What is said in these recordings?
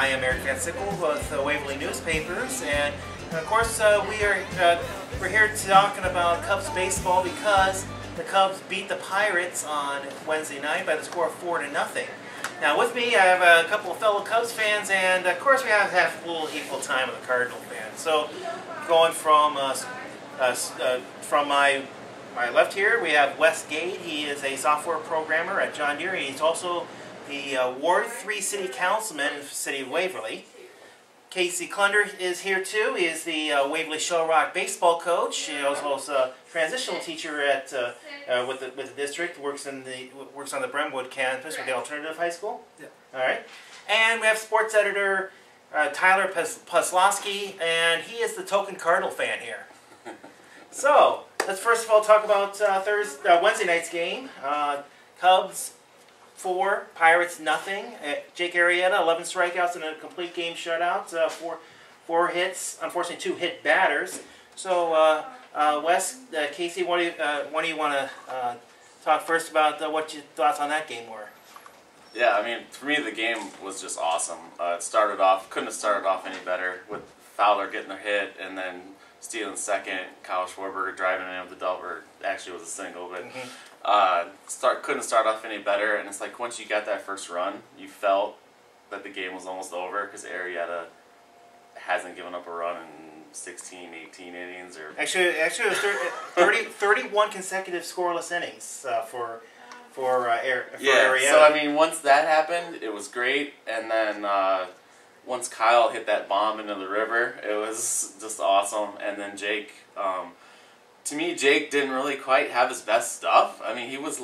I am Eric VanSickle with Waverly Newspapers, and of course we're here talking about Cubs baseball because the Cubs beat the Pirates on Wednesday night by the score of 4-0. Now with me I have a couple of fellow Cubs fans, and of course we have to have a little equal time with the Cardinal fans. So going from my left here we have Gade. He is a software programmer at John Deere, and he's also the Ward 3 City Councilman in the City of Waverly. Klunder is here too. He is the Waverly Shell Rock baseball coach. He also is a transitional teacher at with the district. Works on the Brentwood campus with the alternative high school. Yeah. All right. And we have sports editor Tyler Poslosky, and he is the token Cardinal fan here. So let's first of all talk about Wednesday night's game. Cubs 4, Pirates nothing. Jake Arrieta, 11 strikeouts and a complete game shutout. Four hits, unfortunately 2 hit batters. So Casey, what do you want to talk first about? What your thoughts on that game were? Yeah, I mean, for me the game was just awesome. It couldn't have started off any better with Fowler getting a hit and then stealing second, Kyle Schwarber driving in with the double, or actually it was a single, but couldn't start off any better. And it's like once you got that first run, you felt that the game was almost over because Arrieta hasn't given up a run in 16, 18 innings. Actually it was 31 consecutive scoreless innings for Arrieta. So I mean, once that happened, it was great, and then once Kyle hit that bomb into the river, it was just awesome. And then Jake, to me, Jake didn't really quite have his best stuff. I mean, he was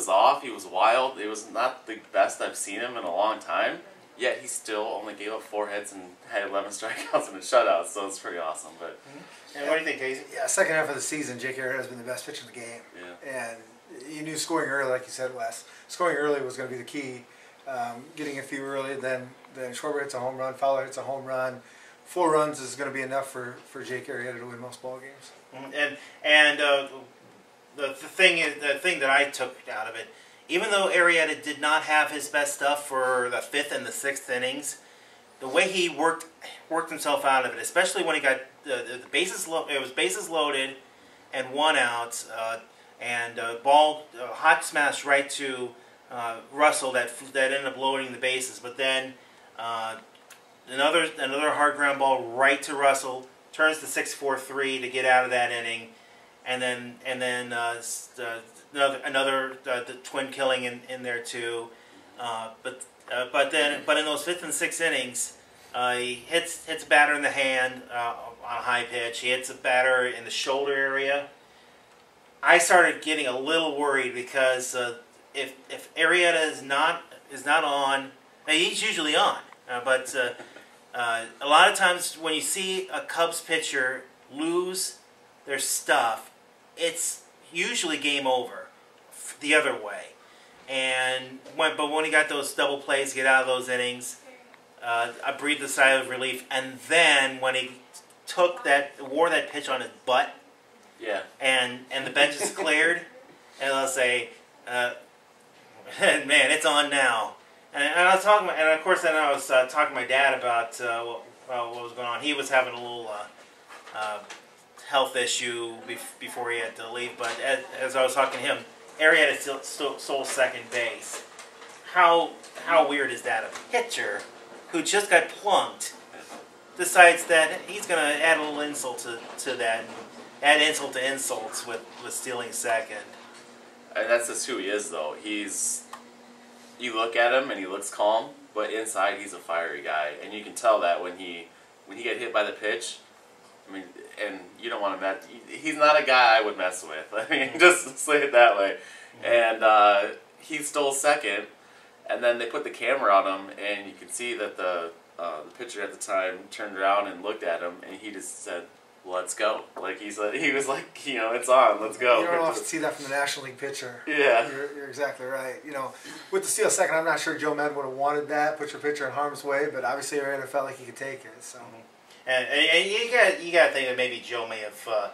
off, he was wild. It was not the best I've seen him in a long time. Yet he still only gave up 4 hits and had 11 strikeouts and a shutout. So it's pretty awesome. But and what do you think, Casey? Yeah, second half of the season, Jake Arrieta has been the best pitcher in the game. Yeah. And you knew scoring early, like you said, Wes. Scoring early was going to be the key. Getting a few early, then Schwarber hits a home run, Fowler hits a home run. 4 runs is going to be enough for Jake Arrieta to win most ball games. And the thing that I took out of it, even though Arrieta did not have his best stuff for the 5th and the 6th innings, the way he worked himself out of it, especially when he got the bases it was bases loaded and 1 out, and ball hot smash right to Russell that ended up loading the bases, but then another hard ground ball right to Russell, turns to 6-4-3 to get out of that inning, and then another twin killing in there too. But in those 5th and 6th innings, he hits a batter in the hand on a high pitch. He hits a batter in the shoulder area. I started getting a little worried because if Arrieta is not on, he's usually on, but a lot of times when you see a Cubs pitcher lose their stuff, it's usually game over the other way. But when he got those double plays, get out of those innings, I breathed a sigh of relief. And then when he wore that pitch on his butt, yeah, and the bench is cleared, and they'll say, man, it's on now. And I was talking, and of course, then I was talking to my dad about what was going on. He was having a little health issue before he had to leave. But as I was talking to him, Arrieta stole second base. How weird is that? A pitcher who just got plunked decides that he's going to add a little insult to that, add insult to insults with stealing second. And that's just who he is, though. You look at him and he looks calm, but inside he's a fiery guy, and you can tell that when he get hit by the pitch. I mean, and you don't want to mess. He's not a guy I would mess with. I mean, just say it that way. And he stole second, and then they put the camera on him, and you can see that the pitcher at the time turned around and looked at him, and he just said, "Let's go." Like he was like, it's on. Let's go. You don't often see that from the National League pitcher. Yeah, you're exactly right. With the steal second, I'm not sure Joe Madden would have wanted that, put your pitcher in harm's way, but obviously Arrieta felt like he could take it. So. And you got to think that maybe Joe may have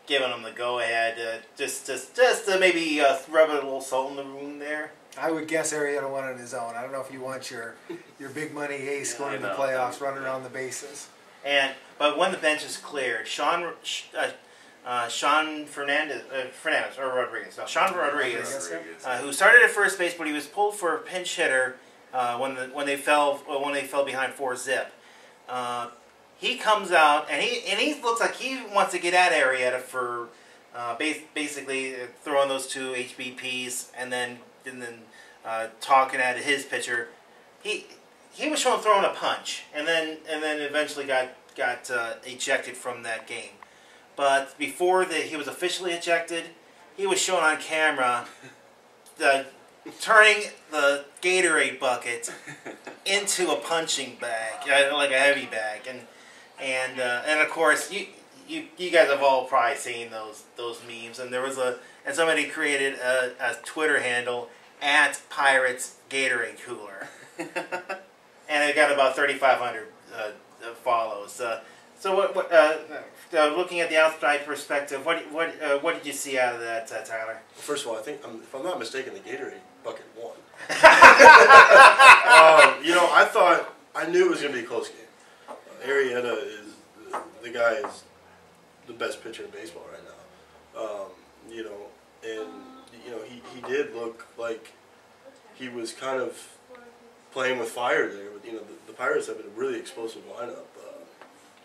giving him the go-ahead, just to maybe rub a little salt in the wound there. I would guess Arrieta won on his own. I don't know if you want your big money ace going to the playoffs, running around the bases. But when the bench is cleared, Sean Rodriguez, who started at first base, but he was pulled for a pinch hitter when they fell behind 4-zip. He comes out and he looks like he wants to get at Arrieta for basically throwing those 2 HBPs and then talking at his pitcher. He was shown throwing a punch and then eventually got ejected from that game. But before he was officially ejected, he was shown on camera turning the Gatorade bucket into a punching bag, like a heavy bag, and of course you guys have all probably seen those memes. And there was and somebody created a Twitter handle at Pirates Gatorade Cooler, and it got about 3,500 follows. So looking at the outside perspective, what did you see out of that, Tyler? First of all, I think, if I'm not mistaken, the Gatorade bucket won. I knew it was going to be a close game. Arrieta the guy is the best pitcher in baseball right now. He did look like he was kind of playing with fire there. The Pirates have been a really explosive lineup.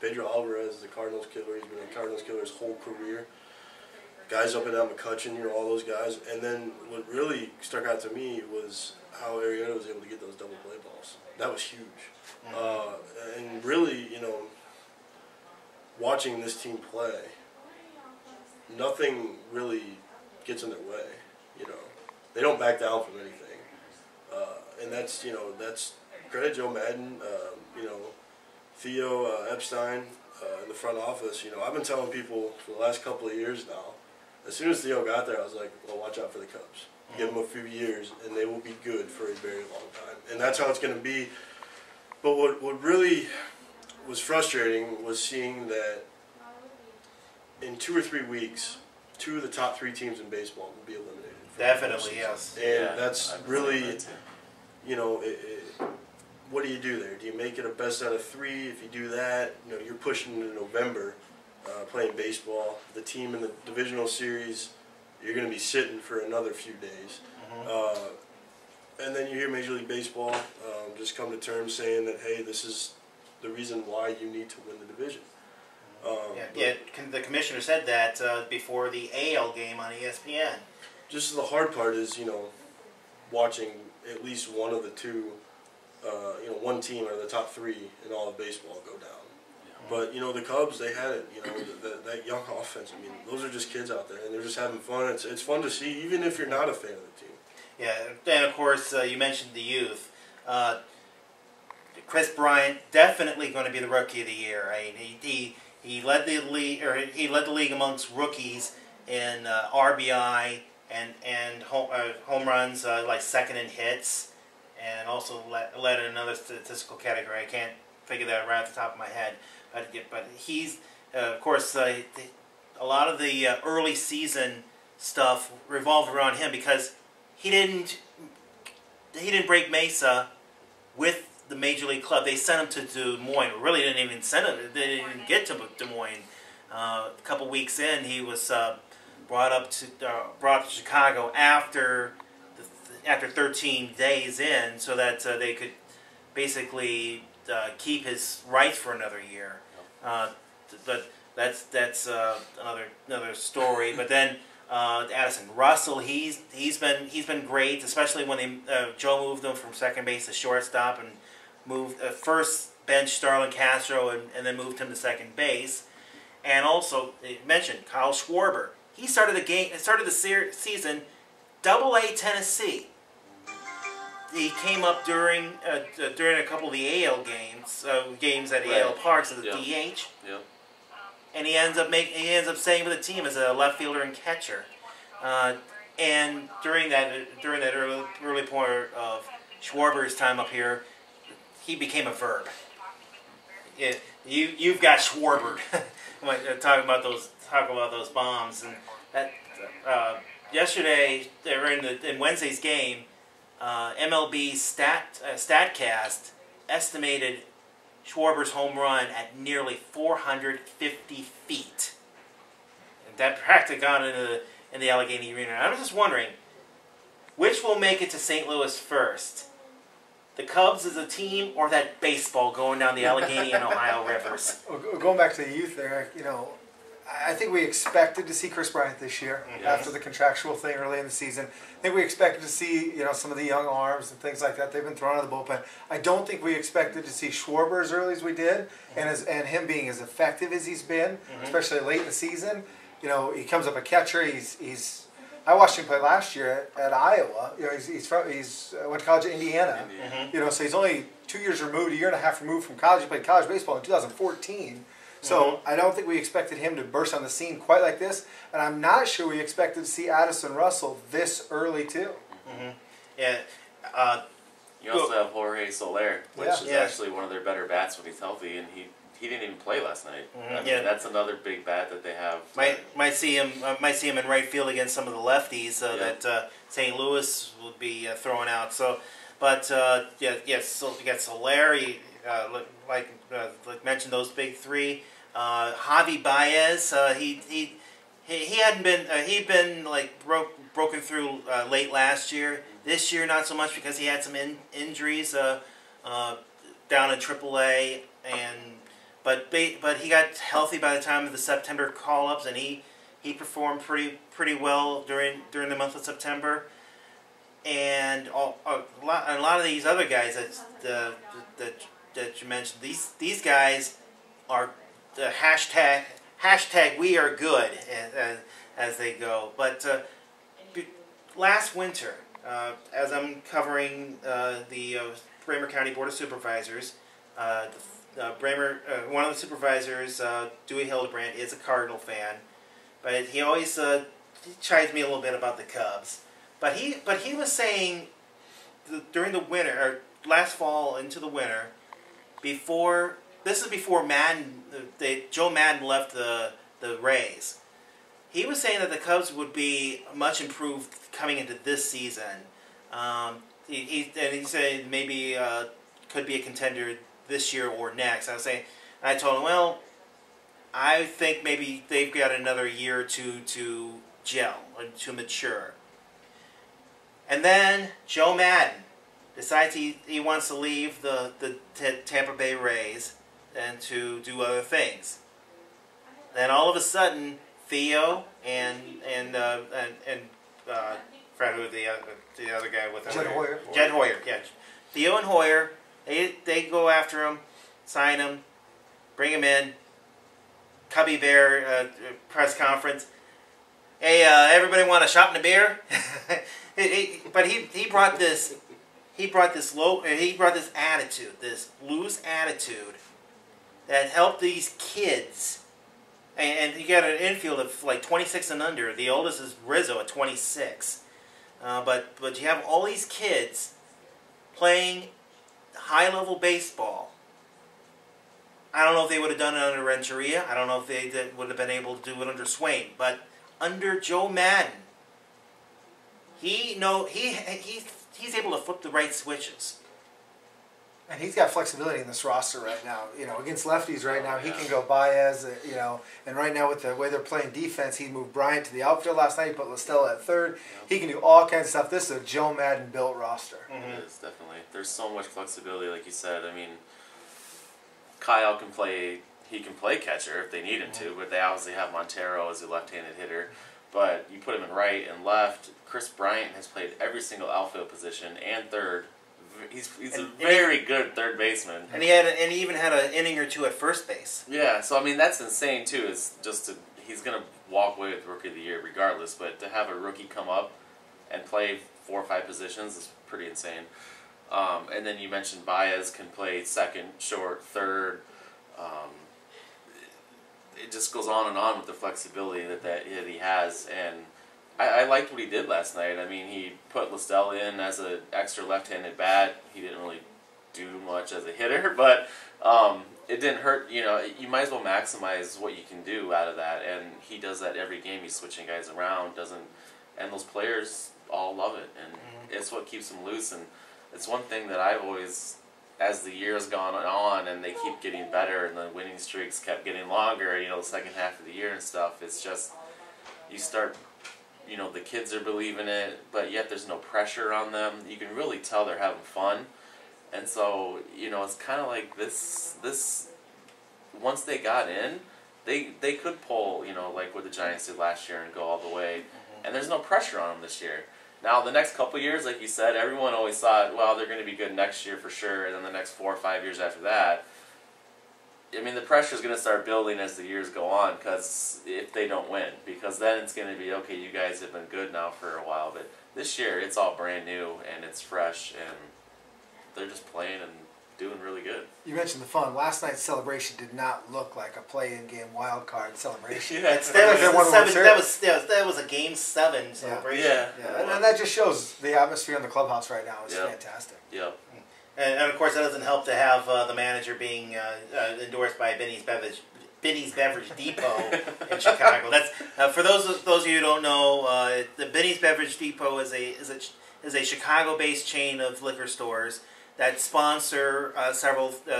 Pedro Alvarez is a Cardinals killer. He's been a Cardinals killer his whole career. Guys up and down McCutcheon, all those guys. And then what really stuck out to me was how Arrieta was able to get those double play balls. That was huge. And really, watching this team play, nothing really gets in their way. They don't back down from anything. And that's credit Joe Madden, Theo Epstein in the front office. I've been telling people for the last couple of years now, as soon as Theo got there, I was like, well, watch out for the Cubs. Give them a few years, and they will be good for a very long time. And that's how it's going to be. But what really was frustrating was seeing that in 2 or 3 weeks, 2 of the top 3 teams in baseball will be eliminated. Definitely, yes. And that's really, what do you do there? Do you make it a best out of 3? If you do that, you're pushing into November, playing baseball. The team in the divisional series, you're going to be sitting for another few days. And then you hear Major League Baseball just come to terms saying that, hey, this is the reason why you need to win the division. The commissioner said that before the AL game on ESPN. Just the hard part is, watching at least one of the 2, one team or the top 3 in all of baseball go down. But, the Cubs, they had it, that young offense. Those are just kids out there, and they're just having fun. It's fun to see, even if you're not a fan of the team. Yeah, and of course, you mentioned the youth. Chris Bryant, definitely going to be the Rookie of the Year. He led the league, he led the league amongst rookies in RBI and home runs, like second in hits, and also led in another statistical category. I can't figure that right off the top of my head, but he's of course a lot of the early season stuff revolved around him because he didn't break Mesa with the Major League club. They sent him to Des Moines. Really didn't even send him. They didn't even get to Des Moines. A couple weeks in, he was brought to Chicago after 13 days in, so that they could basically keep his rights for another year. But that's another story. But then Addison Russell, he's been great, especially when Joe moved him from second base to shortstop and moved first bench Starlin Castro and then moved him to second base. And also, they mentioned Kyle Schwarber. He started the season Double-A Tennessee. He came up during a couple of the AL games at AL Parks as a DH. Yep. And he ends up staying with the team as a left fielder and catcher. And during that early point of Schwarber's time up here, he became a verb. You've got Schwarbered. Talking about those talk about those bombs, and that yesterday in Wednesday's game, MLB Statcast estimated Schwarber's home run at nearly 450 feet. And that practically got in the Allegheny Arena. I was just wondering, which will make it to St. Louis first? The Cubs as a team, or that baseball going down the Allegheny and Ohio rivers? Well, going back to the youth there, I think we expected to see Chris Bryant this year after the contractual thing early in the season. I think we expected to see some of the young arms and things like that. They've been thrown out of the bullpen. I don't think we expected to see Schwarber as early as we did, and him being as effective as he's been, especially late in the season. He comes up a catcher. I watched him play last year at Iowa. He's went to college at Indiana. So he's only 2 years removed, a year and a half removed from college. He played college baseball in 2014. So I don't think we expected him to burst on the scene quite like this, and I'm not sure we expected to see Addison Russell this early too. Yeah. You also have Jorge Soler, which is actually one of their better bats when he's healthy, and he didn't even play last night. I mean, that's another big bat that they have. Might see him in right field against some of the lefties that St. Louis would be throwing out. So, but so you got Soler. Like mentioned, those big three. Javi Baez. He hadn't been. He'd been like broken through late last year. This year, not so much because he had some injuries down in AAA, but he got healthy by the time of the September call-ups, and he performed pretty well during the month of September. And a lot of these other guys that you mentioned, these guys are the hashtag we are good as they go. But last winter, as I'm covering the Bremer County Board of Supervisors, one of the supervisors, Dewey Hildebrand, is a Cardinal fan, but he always chides me a little bit about the Cubs. But he was saying during the winter, or last fall into the winter, before Madden, Joe Madden left the Rays. He was saying that the Cubs would be much improved coming into this season. He said maybe could be a contender this year or next. I told him, well, I think maybe they've got another year or two to gel, to mature. And then Joe Madden decides he wants to leave the Tampa Bay Rays and to do other things. Then all of a sudden, Theo and Fred, who the other guy with him? Jed Hoyer, yeah. Theo and Hoyer, they go after him, sign him, bring him in. Cubby Bear press conference. Hey, everybody want a shot and a beer? But he brought this attitude, this loose attitude that helped these kids. And you got an infield of like 26 and under. The oldest is Rizzo at 26. But you have all these kids playing high-level baseball. I don't know if they would have done it under Renteria. I don't know if they would have been able to do it under Swain. But under Joe Madden, he's able to flip the right switches. And he's got flexibility in this roster right now. Against lefties right now, he can go Baez, and right now with the way they're playing defense, he moved Bryant to the outfield last night, he put Listella at third. He can do all kinds of stuff. This is a Joe Madden built roster. It is, definitely. There's so much flexibility, like you said. I mean, Kyle can play catcher if they need him to, but they obviously have Montero as a left-handed hitter. But you put him in right and left. Chris Bryant has played every single outfield position and third. He's a very good third baseman. And he even had an inning or two at first base. Yeah, so I mean that's insane too. He's gonna walk away with Rookie of the Year regardless, but to have a rookie come up and play 4 or 5 positions is pretty insane. And then you mentioned Baez can play second, short, third. It just goes on and on with the flexibility that he has, and I liked what he did last night. I mean, he put Listella in as an extra left-handed bat. He didn't really do much as a hitter, but it didn't hurt. You know, you might as well maximize what you can do out of that, and he does that every game. He's switching guys around, and those players all love it, and it's what keeps them loose. And it's one thing that I've always, as the years gone on, and they keep getting better, and the winning streaks kept getting longer. You know, the second half of the year and stuff. It's just you start. You know, the kids are believing it, but yet there's no pressure on them. You can really tell they're having fun. And so, you know, it's kind of like this, once they got in, they could pull, you know, like what the Giants did last year and go all the way. And there's no pressure on them this year. Now, the next couple years, like you said, everyone always thought, well, they're going to be good next year for sure, and then the next 4 or 5 years after that. I mean, the pressure is going to start building as the years go on, because if they don't win, because then it's going to be, okay, you guys have been good now for a while, but this year it's all brand new and it's fresh, and they're just playing and doing really good. You mentioned the fun. Last night's celebration did not look like a play-in game wild card celebration. Yeah, that was a Game 7 celebration. Yeah. And that just shows the atmosphere in the clubhouse right now is fantastic. Yep. And of course, that doesn't help to have the manager being endorsed by Benny's Beverage Depot in Chicago. That's for those of you who don't know, the Benny's Beverage Depot is a Chicago-based chain of liquor stores that sponsor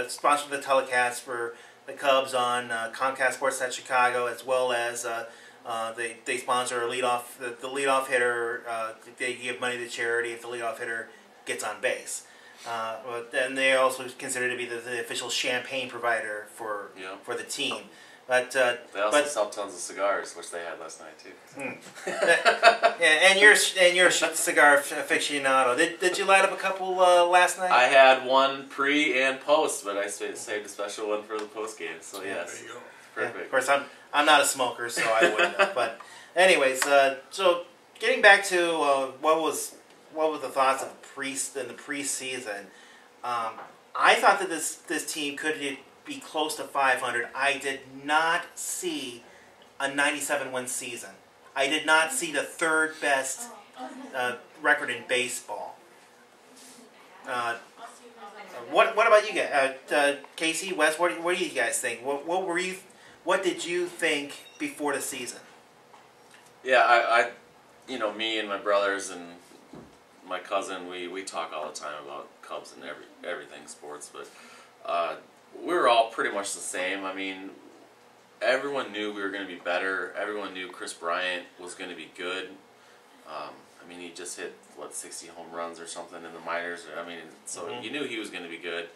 sponsor the telecast for the Cubs on Comcast Sportsnet Chicago, as well as they sponsor the leadoff hitter. They give money to charity if the leadoff hitter gets on base. And they are also considered to be the official champagne provider for the team. But they also sell tons of cigars, which they had last night too. And you're a cigar aficionado. Did you light up a couple last night? I had one pre and post, but I saved a special one for the post game. So yes, there you go. Perfect. Yeah, of course, I'm not a smoker, so I wouldn't have. But anyways, so getting back to what was the thoughts of in the preseason. I thought that this team could be close to 500. I did not see a 97-win season. I did not see the third best record in baseball. What about you guys? Casey, Wes, what do you guys think? What did you think before the season? Yeah, I me and my brothers and my cousin, we talk all the time about Cubs and everything sports, but we were all pretty much the same. I mean, everyone knew we were going to be better. Everyone knew Chris Bryant was going to be good. I mean, he just hit 60 home runs or something in the minors. I mean, so you knew he was going to be good.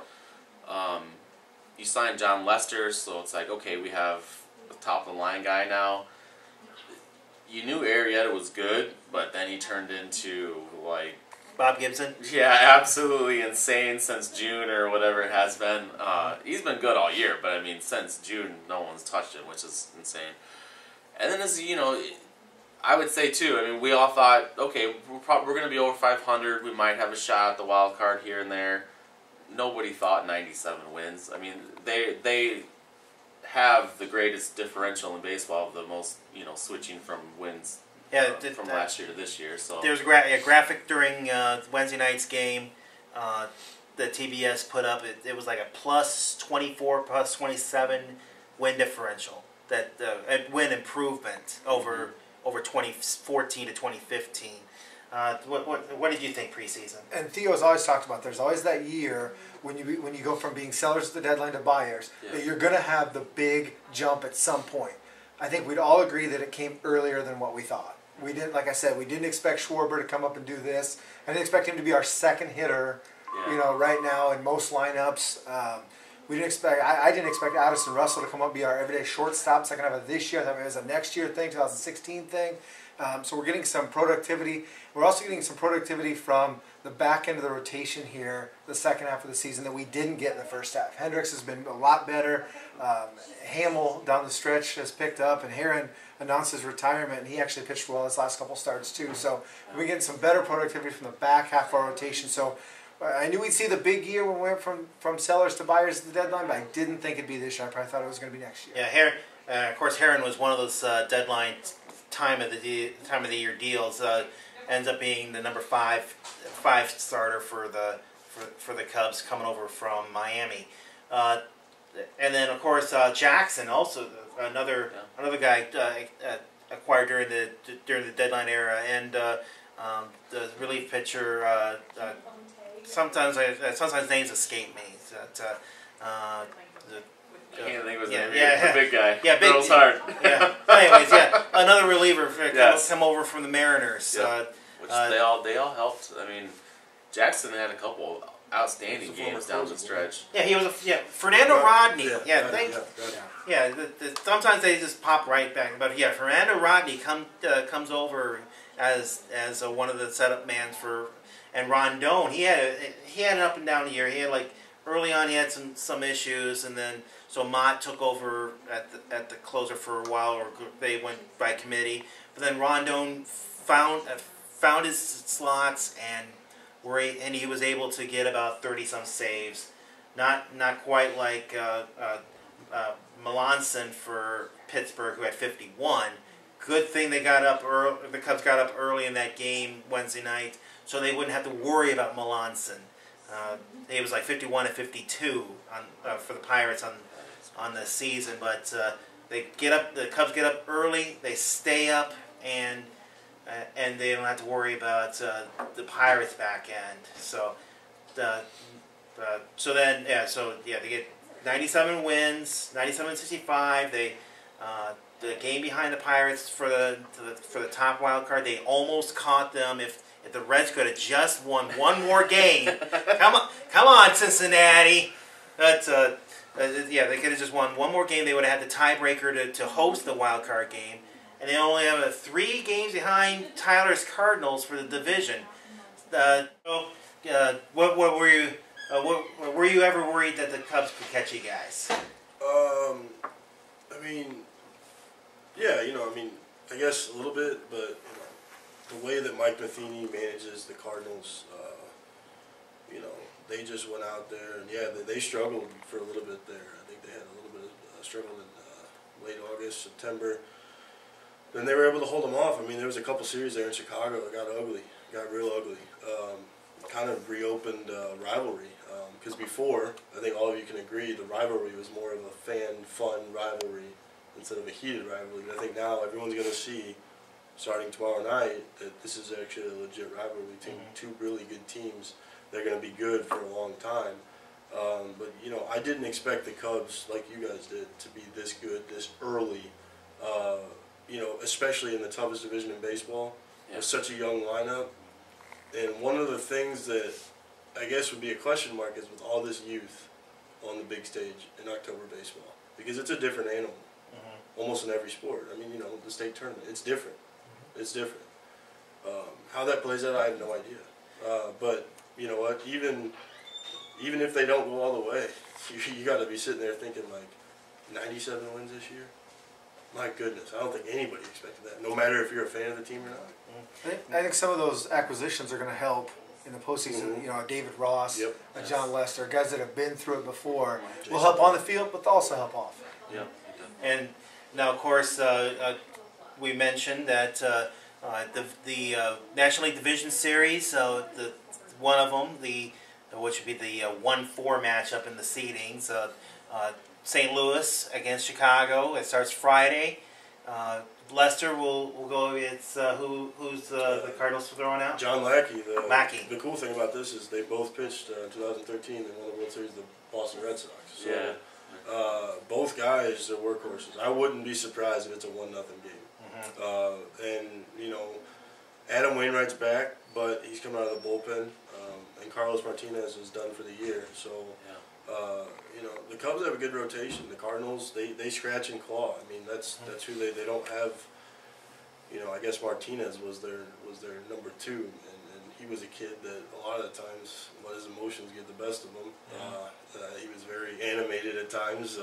You signed John Lester, so it's like, okay, we have a top of the line guy now. You knew Arrieta was good, but then he turned into like Bob Gibson? Yeah, absolutely insane since June or whatever it has been. He's been good all year, but I mean, since June, no one's touched him, which is insane. And then as I would say too, I mean, we all thought, okay, we're going to be over 500. We might have a shot at the wild card here and there. Nobody thought 97 wins. I mean, they have the greatest differential in baseball, the most, switching from wins. From last year to this year. So there's a graphic during Wednesday night's game that TBS put up. It was like a plus 24, plus 27 win differential. That win improvement over 2014 to 2015. What did you think preseason? And Theo's always talked about there's always that year when you go from being sellers at the deadline to buyers that you're going to have the big jump at some point. I think we'd all agree that it came earlier than what we thought. We didn't, like I said, we didn't expect Schwarber to come up and do this. I didn't expect him to be our second hitter, right now in most lineups. We didn't expect. I didn't expect Addison Russell to come up and be our everyday shortstop second half of this year. I thought it was a next year thing, 2016 thing. So we're getting some productivity. We're also getting some productivity from the back end of the rotation here, the second half of the season, that we didn't get in the first half. Hendricks has been a lot better. Hamill down the stretch has picked up, and Herron announced his retirement, and he actually pitched well his last couple starts too. So we're getting some better productivity from the back half of our rotation. So I knew we'd see the big year when we went from sellers to buyers at the deadline, but I didn't think it'd be this year. I probably thought it was going to be next year. Yeah, of course, Herron was one of those deadline time of the year deals. Ends up being the number five starter for the Cubs coming over from Miami. and then of course Jackson, also another guy acquired during the deadline era, and the relief pitcher. Sometimes names escape me. I can't think of his name. Yeah, the big guy. Yeah, big. Throws hard. Yeah. Anyways, another reliever come over from the Mariners. Yep. Which they all helped. I mean, Jackson had a couple outstanding games down the stretch. Yeah, he was Fernando Rodney. Sometimes they just pop right back. But yeah, Fernando Rodney comes over as one of the setup mans for, and Rondon. He had an up and down year. He had early on he had some issues, and then so Mott took over at the closer for a while, or they went by committee. But then Rondon found his slots, and he was able to get about 30-some saves. Not quite like Melanson for Pittsburgh, who had 51. Good thing they got up early. The Cubs got up early in that game Wednesday night, so they wouldn't have to worry about Melanson. It was 51 and 52 for the Pirates on the season, but they get up. The Cubs get up early. They stay up, and they don't have to worry about the Pirates' back end. So, they get 97 wins, 97-65. They the game behind the Pirates for the top wild card. They almost caught them. If the Reds could have just won one more game, come on, Cincinnati. They could have just won one more game. They would have had the tiebreaker to host the wild card game, and they only have 3 games behind Tyler's Cardinals for the division. What were you? Were you ever worried that the Cubs could catch you guys? I mean, yeah, I guess a little bit, but the way that Mike Matheny manages the Cardinals, they just went out there and they struggled for a little bit there. I think they had a little bit of struggle in late August, September. Then they were able to hold them off. I mean, there was a couple series there in Chicago that got real ugly. Kind of reopened rivalry. Because before, I think all of you can agree, the rivalry was more of a fun rivalry instead of a heated rivalry. I think now everyone's going to see, starting tomorrow night, that this is actually a legit rivalry between 2 really good teams. They're going to be good for a long time. But, I didn't expect the Cubs, like you guys did, to be this good this early, especially in the toughest division in baseball, with such a young lineup. And one of the things that I guess would be a question mark is with all this youth on the big stage in October baseball, because it's a different animal, almost in every sport. I mean, the state tournament, it's different. It's different. How that plays out, I have no idea. But you know what? Even if they don't go all the way, you got to be sitting there thinking 97 wins this year. My goodness, I don't think anybody expected that. No matter if you're a fan of the team or not. I think some of those acquisitions are going to help in the postseason. David Ross, John Lester, guys that have been through it before, will help on the field, but they'll also help off. Yeah. And now, of course, we mentioned that the National League Division Series, one of them, which would be the 1-4 matchup in the seedings, St. Louis against Chicago. It starts Friday. Leicester will go against who's the Cardinals throwing out? John Lackey. Lackey. The cool thing about this is they both pitched in 2013. They won the World Series of the Boston Red Sox. So, both guys are workhorses. I wouldn't be surprised if it's a 1-0 game. And Adam Wainwright's back, but he's coming out of the bullpen. And Carlos Martinez is done for the year. So. The Cubs have a good rotation. The Cardinals, they scratch and claw. I mean, that's who they don't have. I guess Martinez was their number 2, and he was a kid that a lot of the times let his emotions get the best of him. He was very animated at times.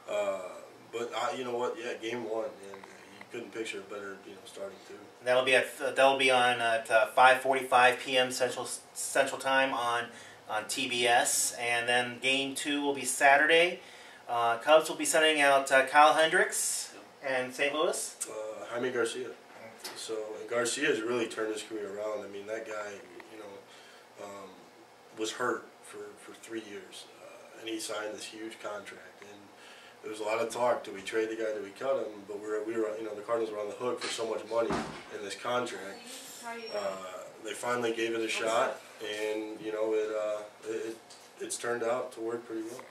But you know what? Yeah, game 1, and you couldn't picture a better starting 2. That'll be on at 5:45 p.m. Central Time on TBS, and then game 2 will be Saturday. Cubs will be sending out Kyle Hendricks and St. Louis. Jaime Garcia. So Garcia has really turned his career around. I mean, that guy, was hurt for 3 years. and he signed this huge contract. And there was a lot of talk: do we trade the guy? Do we cut him? But we were, you know, the Cardinals were on the hook for so much money in this contract. They finally gave it a shot, and you know, it's turned out to work pretty well.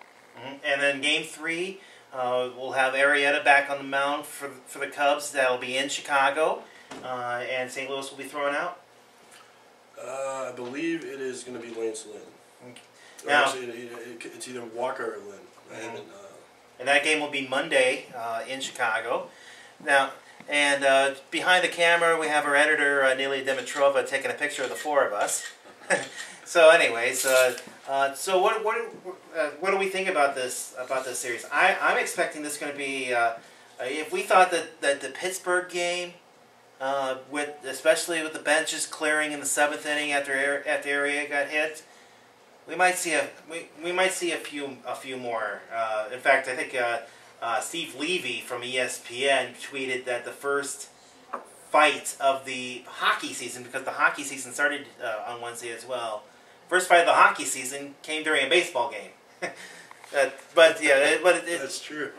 And then Game 3, we'll have Arrieta back on the mound for the Cubs. That'll be in Chicago, and St. Louis will be thrown out. I believe it is going to be Lance Lynn. Okay. Or Now, actually, it's either Walker or Lynn. And that game will be Monday in Chicago. Now, and behind the camera, we have our editor, Nelia Dimitrova, taking a picture of the four of us. So, anyways, so what do we think about this series? I'm expecting this going to be. If we thought that the Pittsburgh game, especially with the benches clearing in the 7th inning after Arrieta got hit, we might see a few more. In fact, I think Steve Levy from ESPN tweeted that the first fight of the hockey season, because the hockey season started on Wednesday as well. First fight of the hockey season came during a baseball game. That's true.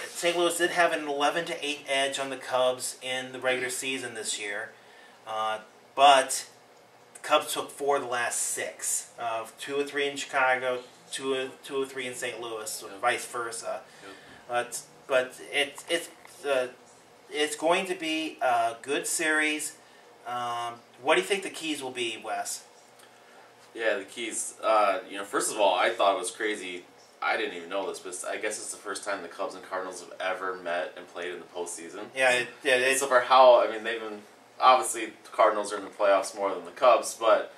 St. Louis did have an 11-8 edge on the Cubs in the regular season this year, but the Cubs took 4 of the last 6. 2 or 3 in Chicago, 2 or 3 in St. Louis, or vice versa. But it's going to be a good series. What do you think the keys will be, Wes? Yeah, the keys. You know, first of all, I thought it was crazy. I didn't even know this, but I guess it's the first time the Cubs and Cardinals have ever met and played in the postseason. Yeah, so for how, I mean, they've been, obviously the Cardinals are in the playoffs more than the Cubs, but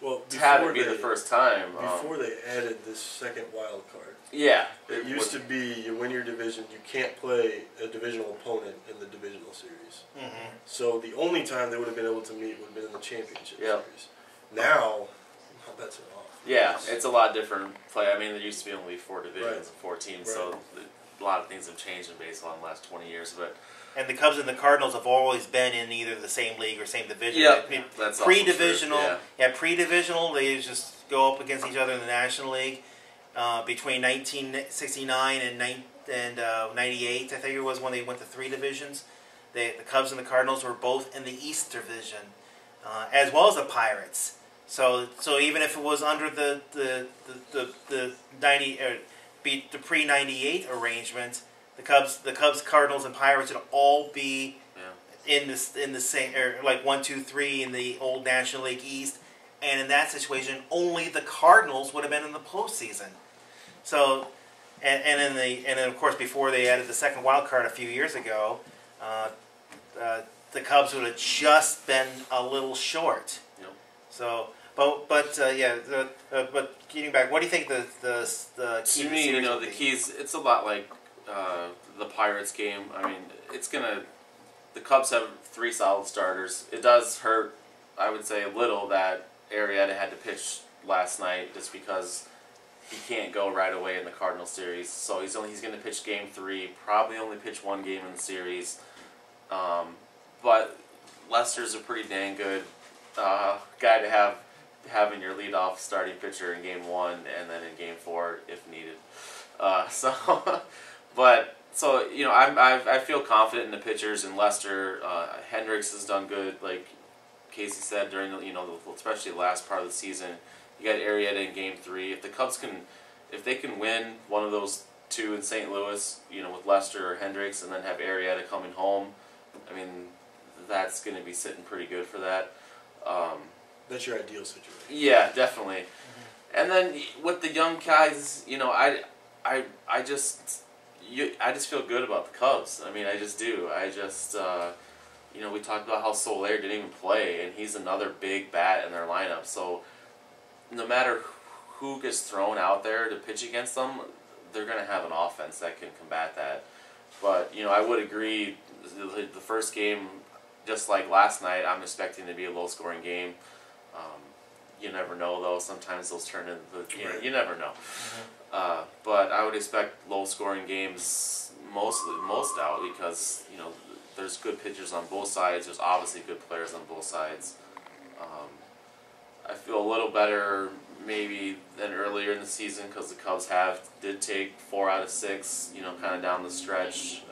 to have it be the first time. Before they added this second wild card. Yeah. It used to be you win your division, you can't play a divisional opponent in the divisional series. Mm-hmm. So the only time they would have been able to meet would have been in the championship Yep. series. Now, bets are off. Yeah, it's a lot different play. I mean, there used to be only 4 divisions Right. and 4 teams, Right. so a lot of things have changed in baseball in the last 20 years. But And the Cubs and the Cardinals have always been in either the same league or same division. Yep. I mean, That's also pre-divisional. true, Pre-divisional, they just go up against each other in the National League. Between 1969 and 98, I think it was when they went to 3 divisions. The Cubs and the Cardinals were both in the East Division, as well as the Pirates. So even if it was under the pre-98 arrangement, the Cubs, Cardinals, and Pirates would all be in the same, or like 1, 2, 3 in the old National League East. And in that situation, only the Cardinals would have been in the postseason. So, and then of course before they added the second wild card a few years ago, the Cubs would have just been a little short. Yep. So, but getting back, what do you think the key to me, you know, the keys. It's a lot like the Pirates game. I mean, the Cubs have 3 solid starters. It does hurt, I would say, a little that Arrieta had to pitch last night just because he can't go right away in the Cardinal series. So he's going to pitch Game 3, probably only pitch 1 game in the series. But Lester's a pretty dang good guy to have in your leadoff starting pitcher in Game 1 and then in Game 4 if needed. So you know, I feel confident in the pitchers and Lester. Hendricks has done good, like Casey said, during especially the last part of the season. You got Arrieta in Game 3. If the Cubs if they can win one of those 2 in St. Louis, with Lester or Hendricks, and then have Arrieta coming home, I mean, that's going to be sitting pretty good for that. That's your ideal situation. Yeah, definitely. Mm-hmm. And then with the young guys, I just feel good about the Cubs. I mean, I just do. We talked about how Soler didn't even play, and he's another big bat in their lineup. So no matter who gets thrown out there to pitch against them, they're going to have an offense that can combat that. But, I would agree, the first game, just like last night, I'm expecting to be a low-scoring game. You never know, though. Sometimes those turn into, you never know. Mm-hmm. But I would expect low-scoring games most out because, there's good pitchers on both sides. There's obviously good players on both sides. I feel a little better maybe than earlier in the season because the Cubs did take 4 out of 6, you know, kind of down the stretch.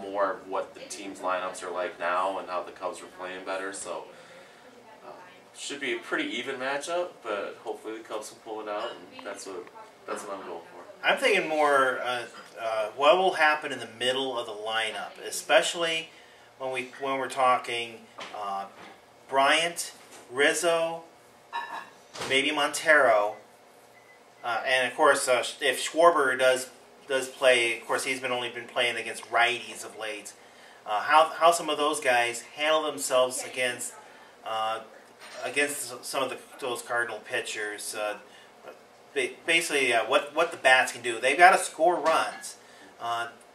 More of what the team's lineups are like now and how the Cubs were playing better. So should be a pretty even matchup, but hopefully the Cubs can pull it out, and that's what I'm going for. I'm thinking more what will happen in the middle of the lineup, especially when we're talking Bryant, Rizzo, maybe Montero, and of course if Schwarber does play, of course he's only been playing against righties of late. How some of those guys handle themselves against some of those Cardinal pitchers. Basically, what the bats can do. They've got to score runs.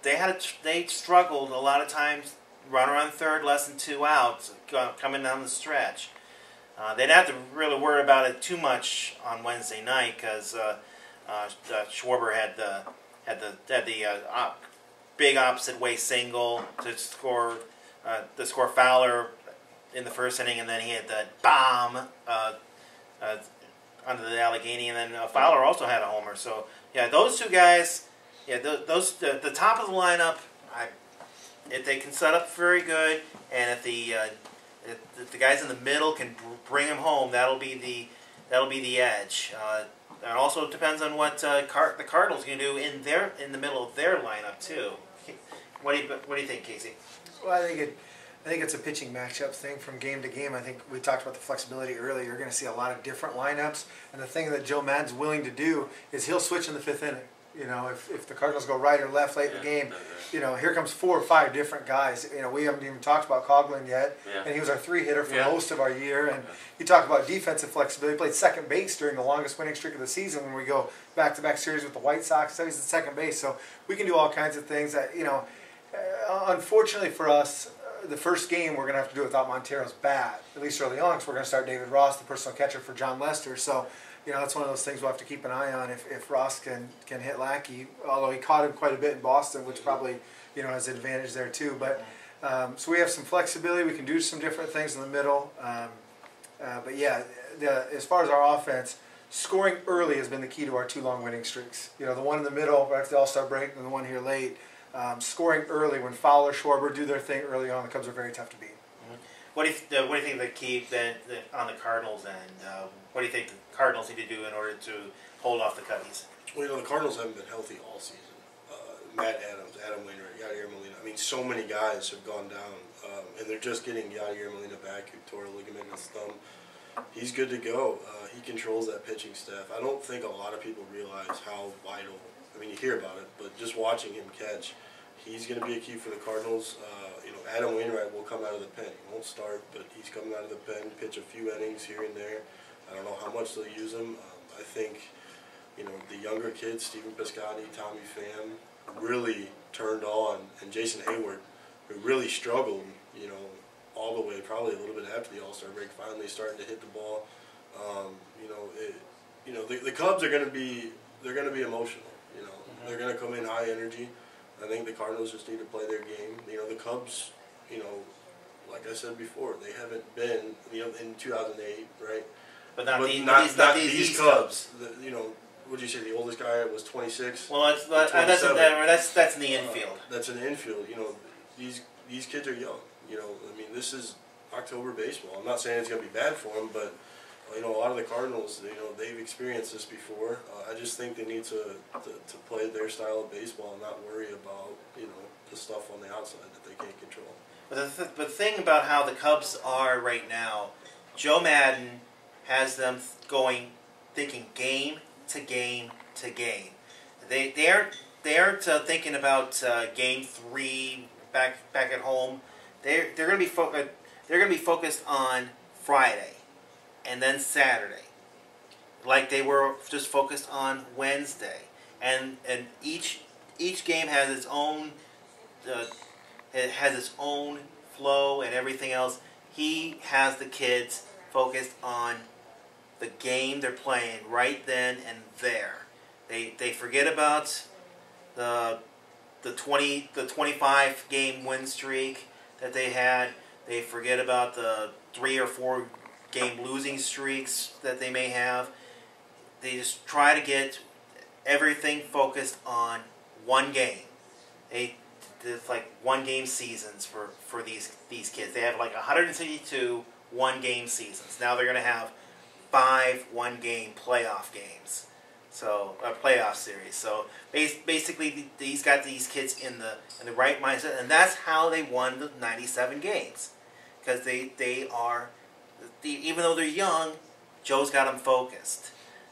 They struggled a lot of times, runner on third, less than 2 outs, coming down the stretch. They didn't have to really worry about it too much on Wednesday night because Schwarber had the big opposite way single to score Fowler in the first inning, and then he had the bomb under the Allegheny, and then Fowler also had a homer. So yeah, those two guys, yeah, the top of the lineup, if they can set up very good, and if the guys in the middle can bring them home, that'll be the edge. It also depends on what the Cardinals can do in the middle of their lineup too. What do you think, Casey? Well, I think it's a pitching matchup thing from game to game. I think we talked about the flexibility earlier. You're going to see a lot of different lineups, and the thing that Joe Maddon's willing to do is he'll switch in the 5th inning. You know, if the Cardinals go right or left late in the game, you know, here comes 4 or 5 different guys. You know, we haven't even talked about Coughlin yet, and he was our 3-hitter for most of our year. And you talk about defensive flexibility. He played second base during the longest winning streak of the season when we go back-to-back series with the White Sox. So he's at second base. So we can do all kinds of things that, you know, unfortunately for us, the first game we're going to have to do without Montero's bat, at least early on, because we're going to start David Ross, the personal catcher for John Lester. So, you know, that's one of those things we'll have to keep an eye on if Ross can hit Lackey, although he caught him quite a bit in Boston, which probably, you know, has an advantage there too. But so we have some flexibility. We can do some different things in the middle. But yeah, as far as our offense, scoring early has been the key to our 2 long winning streaks. You know, the one in the middle right after the All-Star break and the one here late. Scoring early when Fowler, Schwarber do their thing early on, the Cubs are very tough to beat. What do you think the key on the Cardinals end? What do you think the Cardinals need to do in order to hold off the Cubbies? Well, you know, the Cardinals haven't been healthy all season. Matt Adams, Adam Wainwright, Yadier Molina. I mean, so many guys have gone down, and they're just getting Yadier Molina back, who tore a ligament in his thumb. He's good to go. He controls that pitching staff. I don't think a lot of people realize how vital. I mean, you hear about it, but just watching him catch, he's going to be a key for the Cardinals. You know, Adam Wainwright will come out of the pen. He won't start, but he's coming out of the pen, pitch a few innings here and there. I don't know how much they'll use him. I think, you know, the younger kids, Stephen Piscotty, Tommy Pham, really turned on, and Jason Hayward, who really struggled, you know, all the way probably a little bit after the All-Star break, finally starting to hit the ball. The Cubs are going to be emotional. You know, they're going to come in high energy. I think the Cardinals just need to play their game. You know, the Cubs, you know, like I said before, they haven't been, you know, in 2008, right? But not these Cubs. You know, would you say the oldest guy was 26? Well, that's in the infield. That's in the infield. You know, these kids are young. You know, I mean, this is October baseball. I'm not saying it's going to be bad for them, but you know, a lot of the Cardinals, you know, they've experienced this before. I just think they need to play their style of baseball and not worry about, you know, the stuff on the outside that they can't control. But the thing about how the Cubs are right now, Joe Maddon has them thinking game to game to game. They aren't thinking about game 3 back at home. They're going to be focused on Friday and then Saturday, like they were just focused on Wednesday. And each game has its own flow and everything else. He has the kids focused on the game they're playing right then and there. They forget about the 25 game win streak that they had. They forget about the 3 or 4 game losing streaks that they may have. just try to get everything focused on one game. It's like one-game seasons for these kids. They have like 162 one-game seasons. Now they're going to have 5 one-game playoff games, so a playoff series. So basically, he's got these kids in the right mindset, and that's how they won the 97 games, because they are, even though they're young, Joe's got them focused.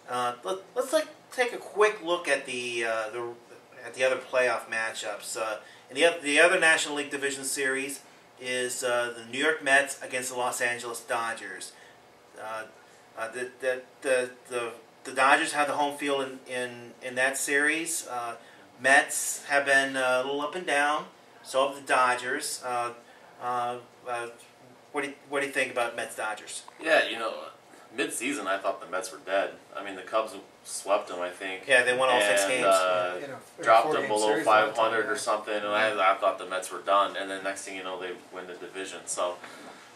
Let's take a quick look at the other playoff matchups. And the other National League Division Series is the New York Mets against the Los Angeles Dodgers. The Dodgers have the home field in that series. Mets have been a little up and down. So have the Dodgers. What do you think about Mets Dodgers? Yeah, mid-season I thought the Mets were dead. I mean, the Cubs swept them, I think. Yeah, they won all 6 games. Dropped them below 500 or something, and I thought the Mets were done. And then next thing you know, they win the division. So,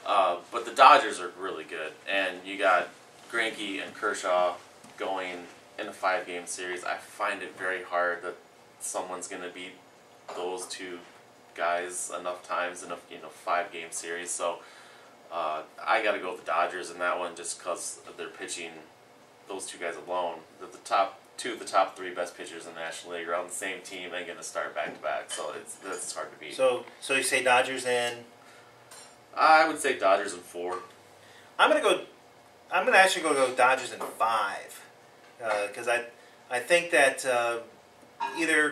but the Dodgers are really good, and you got Greinke and Kershaw going in a 5-game series. I find it very hard that someone's going to beat those two guys enough times in a 5-game series. So I got to go with the Dodgers in that one just because they're pitching. Those two guys alone, the top 2 of the top 3 best pitchers in the National League are on the same team and going to start back to back. So that's hard to beat. So you say Dodgers and? I would say Dodgers in 4. I'm gonna actually go Dodgers in 5, because I think that either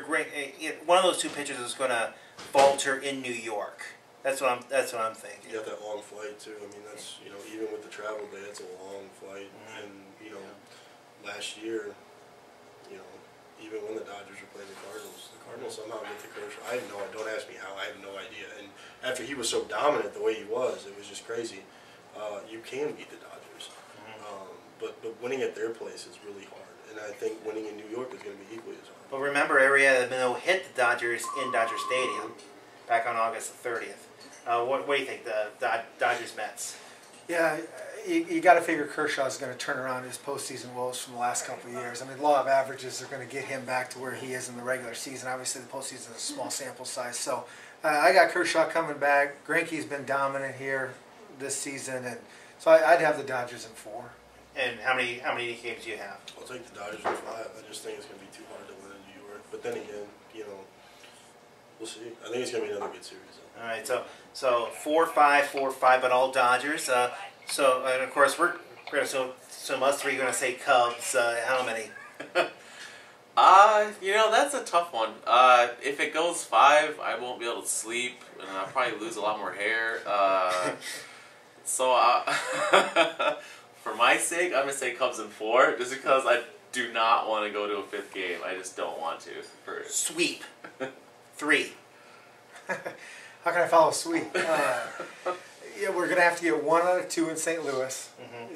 one of those two pitchers is going to falter in New York. That's what I'm thinking. You got that long flight too. I mean, that's even with the travel day, it's a long flight. And last year, even when the Dodgers were playing the Cardinals somehow get the Kershaw. I have no. Don't ask me how. I have no idea. And after he was so dominant the way he was, it was just crazy. You can beat the Dodgers, but winning at their place is really hard. And I think winning in New York is going to be equally as hard. But remember, Arrieta hit the Dodgers in Dodger Stadium back on August the 30th. What do you think, the Dodgers Mets? Yeah, you got to figure Kershaw's going to turn around his postseason woes from the last couple of years. I mean, law of averages are going to get him back to where he is in the regular season. Obviously, the postseason is a small sample size. So I got Kershaw coming back. Greinke's been dominant here this season, and so I'd have the Dodgers in 4. And how many games do you have? I'll take the Dodgers in 5. I just think it's going to be too hard to win in New York. But then again, we'll see. I think it's going to be another good series. All right, so 4-5, but all Dodgers. And of course we're going to us 3 are going to say Cubs. How many? That's a tough one. If it goes 5, I won't be able to sleep, and I'll probably lose a lot more hair. For my sake, I'm going to say Cubs in 4, just because I do not want to go to a 5th game. I just don't want to. Sweep. 3. How can I follow sweep? Yeah, we're going to have to get 1 out of 2 in St. Louis,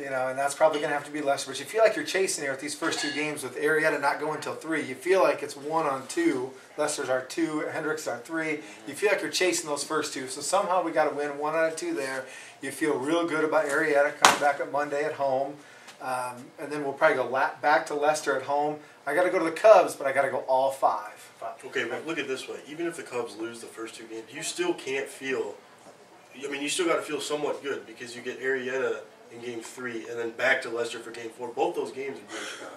and that's probably going to have to be Lester. But you feel like you're chasing here with these first 2 games with Arrieta not going until 3. You feel like it's 1 on 2. Lester's our 2, Hendricks our 3. You feel like you're chasing those first 2. So somehow we got to win 1 out of 2 there. You feel real good about Arrieta coming back at Monday at home. And then we'll probably go back to Lester at home. I got to go to the Cubs, but I got to go all 5. Okay, but look at it this way. Even if the Cubs lose the first 2 games, you still can't feel. I mean, you still got to feel somewhat good because you get Arrieta in Game 3 and then back to Lester for Game 4. Both those games are in Chicago.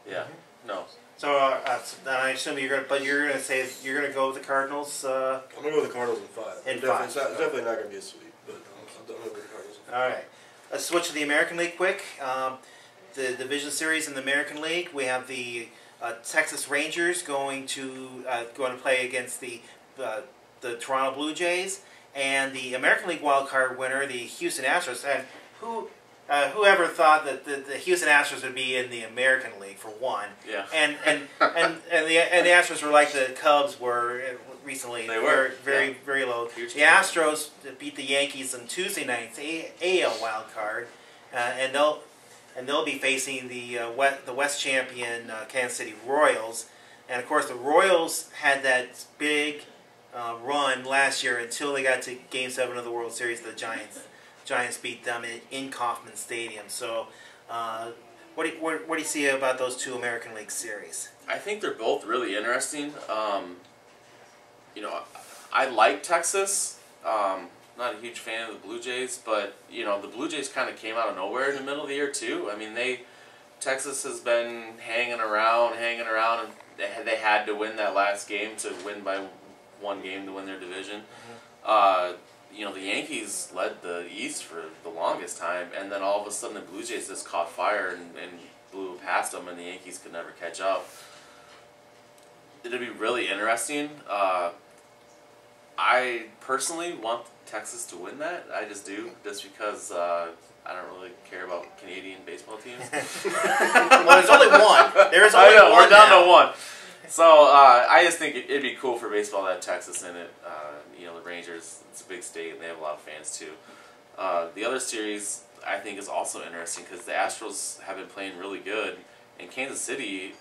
Yeah. No. So I assume you're going to say you're going to go with the Cardinals. I'm going to go with the Cardinals in 5. In 5. It's definitely not going to be a sweep, but I'm going to go with the Cardinals in 5. All right. Let's switch to the American League quick. The Division Series in the American League, we have the Texas Rangers going to play against the Toronto Blue Jays, and the American League wild card winner, the Houston Astros. And whoever thought that the Houston Astros would be in the American League for one? Yeah. And the Astros were like the Cubs were recently. They were very low. Huge the Astros beat the Yankees on Tuesday night's AL wild card, and they'll be facing the West champion Kansas City Royals. And of course, the Royals had that big run last year until they got to Game 7 of the World Series. The Giants beat them in Kauffman Stadium. So What do you see about those two American League series? I think they're both really interesting. You know, I like Texas. Not a huge fan of the Blue Jays, but you know, the Blue Jays kind of came out of nowhere in the middle of the year too. I mean, Texas has been hanging around, and they had to win that last game to win by one game to win their division. You know, the Yankees led the East for the longest time, and then all of a sudden the Blue Jays just caught fire and blew past them, and the Yankees could never catch up. It'll be really interesting. I personally want Texas to win that. I just do, just because I don't really care about Canadian baseball teams. Well, there's only one. There's only one. We're down now. to one. So I just think it'd be cool for baseball to have Texas in it. You know, the Rangers, it's a big state, and they have a lot of fans too. The other series I think is also interesting because the Astros have been playing really good, and Kansas City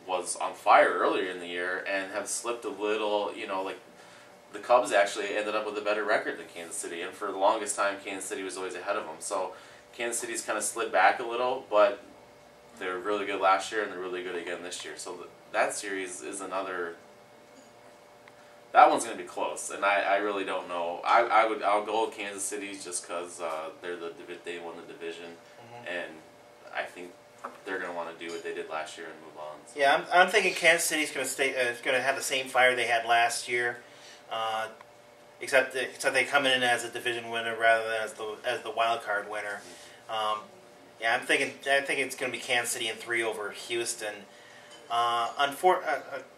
was on fire earlier in the year and have slipped a little. You know, like the Cubs actually ended up with a better record than Kansas City, and for the longest time Kansas City was always ahead of them. So Kansas City's kind of slid back a little, but they were really good last year and they're really good again this year. So that series is another. That one's going to be close, and I really don't know. I'll go with Kansas City just because they won the division, and I think they're going to want to do what they did last year and move on. So. Yeah, I'm thinking Kansas City's going to going to have the same fire they had last year, except they come in as a division winner rather than as the wild card winner. Yeah, I think it's going to be Kansas City in 3 over Houston. Of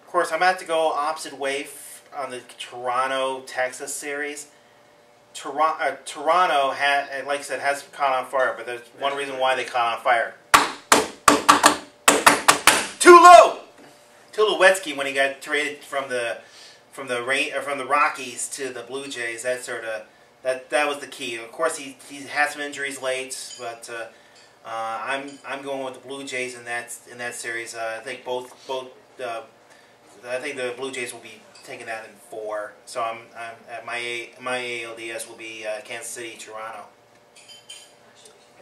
course, I'm going to have to go opposite way on the Toronto-Texas series. Toronto, like I said, has caught on fire, but there's one reason why they caught on fire. Tulowitzki, when he got traded from the Rockies to the Blue Jays, that was the key. Of course, he had some injuries late, but I'm going with the Blue Jays in that series. I think I think the Blue Jays will be taking that in 4. So I'm at my ALDS will be Kansas City, Toronto.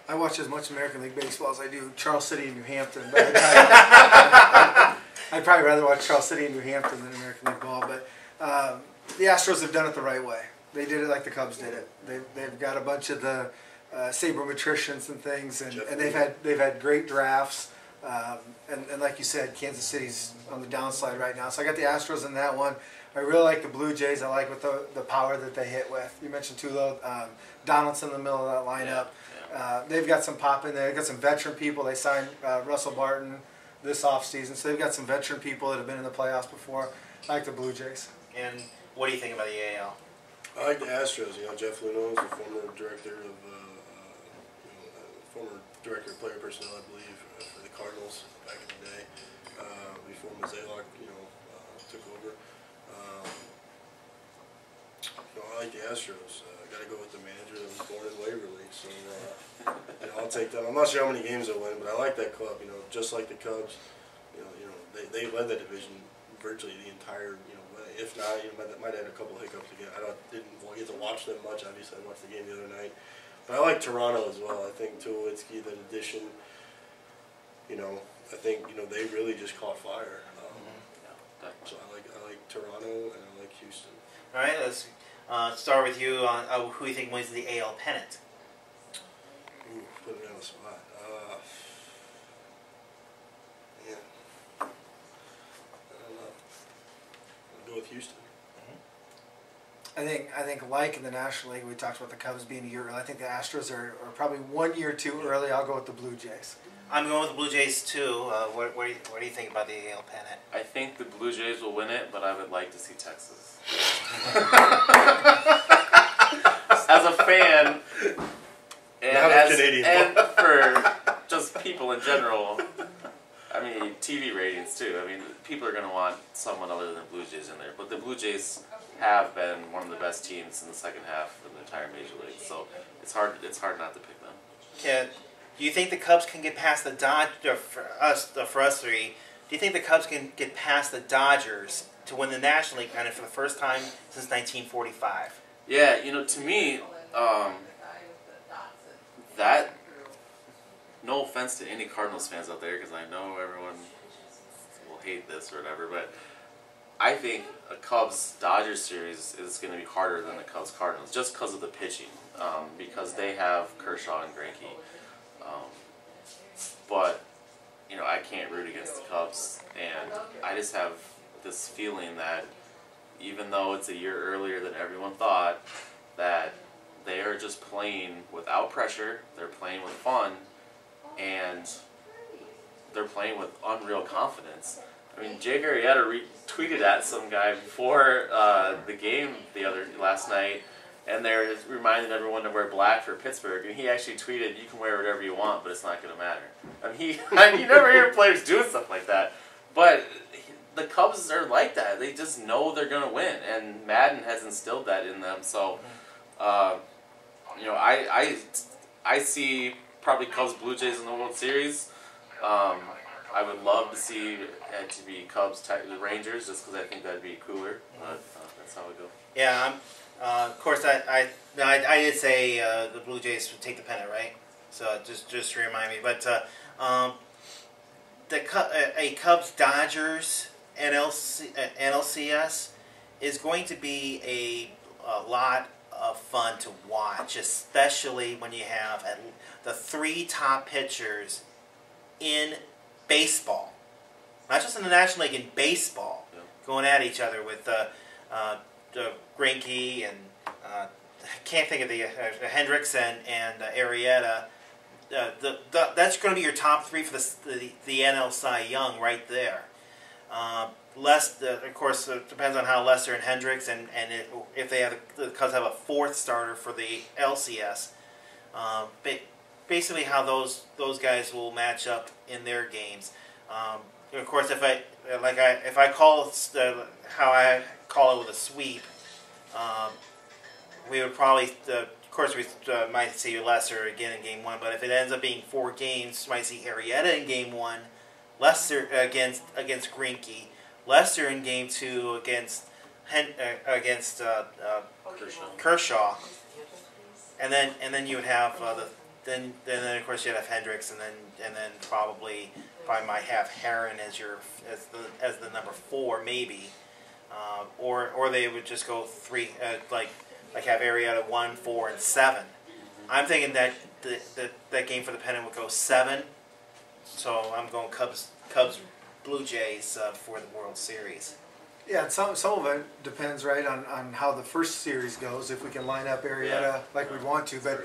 I watch as much American League baseball as I do Charles City and New Hampton. I'd probably rather watch Charles City and New Hampton than American League ball. But the Astros have done it the right way. They did it like the Cubs did it. They've got a bunch of the sabermetricians and things, and they've had great drafts. And like you said, Kansas City's on the downslide right now. So I got the Astros in that one. I really like the Blue Jays. I like the power that they hit with. You mentioned Tulo, Donaldson in the middle of that lineup. Yeah. They've got some pop in there. They've got some veteran people. They signed Russell Barton this offseason. So they've got some veteran people that have been in the playoffs before. I like the Blue Jays. And what do you think about the AL? I like the Astros. You know, Jeff Luhnow is the former director of player personnel, I believe, for the Cardinals back in the day, before Mazalok, took over. I like the Astros. I got to go with the manager that was born in Waverly, so I'll take them. I'm not sure how many games they'll win, but I like that club. Just like the Cubs, they led that division virtually the entire way. If not, might have had a couple hiccups again. Didn't get to watch them much. Obviously, I watched the game the other night. But I like Toronto as well. I think Tulowitzki, that addition, I think, they really just caught fire. So I like Toronto and I like Houston. All right, let's start with you on who you think wins the AL pennant. Ooh, put me on the spot. I don't know. I'll go with Houston. I think like in the National League, we talked about the Cubs being a year early. I think the Astros are probably 1 year too early. I'll go with the Blue Jays. I'm going with the Blue Jays too. What do you think about the AL pennant? I think the Blue Jays will win it, but I would like to see Texas. As a fan, and for just people in general, I mean, TV ratings too. I mean, people are going to want someone other than the Blue Jays in there. But the Blue Jays have been one of the best teams in the second half of the entire Major League, so it's hard not to pick them. Do you think the Cubs can get past the Dodgers? For us three, do you think the Cubs can get past the Dodgers to win the National League pennant for the first time since 1945? Yeah, to me, that no offense to any Cardinals fans out there, because I know everyone will hate this or whatever, but I think a Cubs-Dodgers series is going to be harder than the Cubs-Cardinals, just because of the pitching, because they have Kershaw and Greinke. But, you know, I can't root against the Cubs, and I just have this feeling that even though it's a year earlier than everyone thought, that they are just playing without pressure, they're playing with fun, and they're playing with unreal confidence. I mean, Jake Arrieta tweeted at some guy before the game last night, and they're reminding everyone to wear black for Pittsburgh, and he actually tweeted, "You can wear whatever you want, but it's not going to matter." I mean, you never hear players doing stuff like that, but the Cubs are like that. They just know they're going to win, and Madden has instilled that in them. So, you know, I see probably Cubs Blue Jays in the World Series. I would love to see it to be Cubs the Rangers, just because I think that'd be cooler. But that's how it goes. Yeah, of course, I did say the Blue Jays would take the pennant, right? So just to remind me, but a Cubs-Dodgers NLCS is going to be a lot of fun to watch, especially when you have the 3 top pitchers in baseball, not just in the National League, in baseball, going at each other with the Greinke and I can't think of the Hendricks and Arrieta. That's going to be your top 3 for the NL Cy Young right there. Of course, it depends on how Lester and Hendricks and if they have the Cubs have a 4th starter for the LCS. Basically, how those guys will match up in their games. Of course, if I call how I call it with a sweep, we would probably of course we might see Lester again in Game 1. But if it ends up being 4 games, you might see Arrieta in Game 1, Lester against Greinke, Lester in Game 2 against Kershaw, and then you would have then of course you'd have Hendricks, and then probably might have Herron as the number 4 maybe, or they would just go 3 like have Arrieta 1, 4, and 7. I'm thinking that that game for the pennant would go 7, so I'm going Cubs Blue Jays for the World Series. Yeah, and some of it depends, right, on how the first series goes. If we can line up Arrieta like we'd want to, but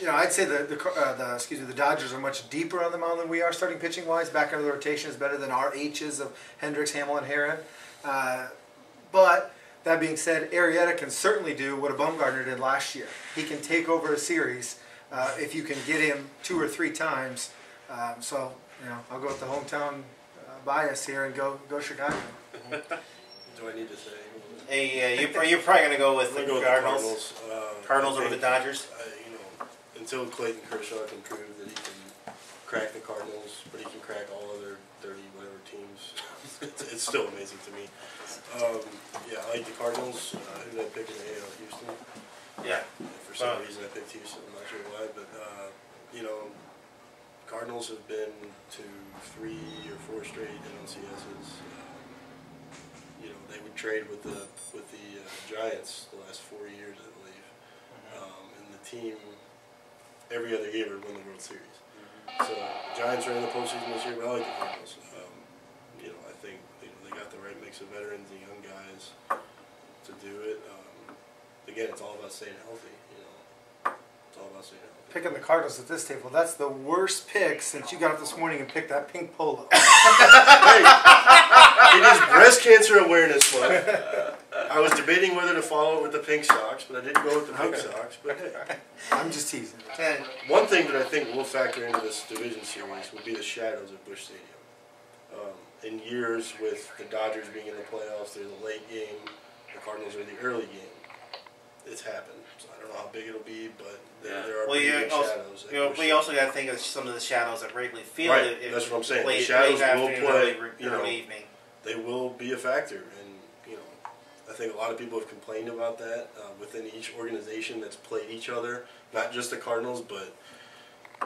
you know, I'd say the Dodgers are much deeper on the mound than we are, starting pitching wise. Back end of the rotation is better than our H's of Hendricks, Hamill, and Herron. But that being said, Arrieta can certainly do what a Bumgarner did last year. He can take over a series if you can get him 2 or 3 times. So you know, I'll go with the hometown bias here and go Chicago. Do I need to say? Hey, you're probably going to go with the Cardinals. Cardinals over the Dodgers. You know, until Clayton Kershaw can prove that he can crack the Cardinals, but he can crack all other 30 whatever teams, it's still amazing to me. Yeah, I like the Cardinals. Who did I pick in the AL? Houston. Yeah. For some reason, I picked Houston. I'm not sure why, but you know, Cardinals have been to 3 or 4 straight NLCSs. You know, they would trade with the Giants the last 4 years, I believe, and the team every other year would win the World Series. So Giants are in the postseason this year, but I like the Cardinals. You know, I think they got the right mix of veterans and young guys to do it. Again, it's all about staying healthy. You know, it's all about staying healthy. Picking the Cardinals at this table, that's the worst pick since you got up this morning and picked that pink polo. Hey, it is Breast Cancer Awareness Month. I was debating whether to follow it with the pink socks, but I didn't go with the pink socks. But hey, I'm just teasing. One thing that I think will factor into this division series would be the shadows of Busch Stadium. In years with the Dodgers being in the playoffs, they're the late game, the Cardinals are the early game. It's happened. So I don't know how big it'll be, but there are pretty big shadows. We also got to think of some of the shadows at Wrigley Field. Right, that's what I'm saying. The shadows will play. You know, evening. They will be a factor, and you know, I think a lot of people have complained about that within each organization that's played each other. Not just the Cardinals, but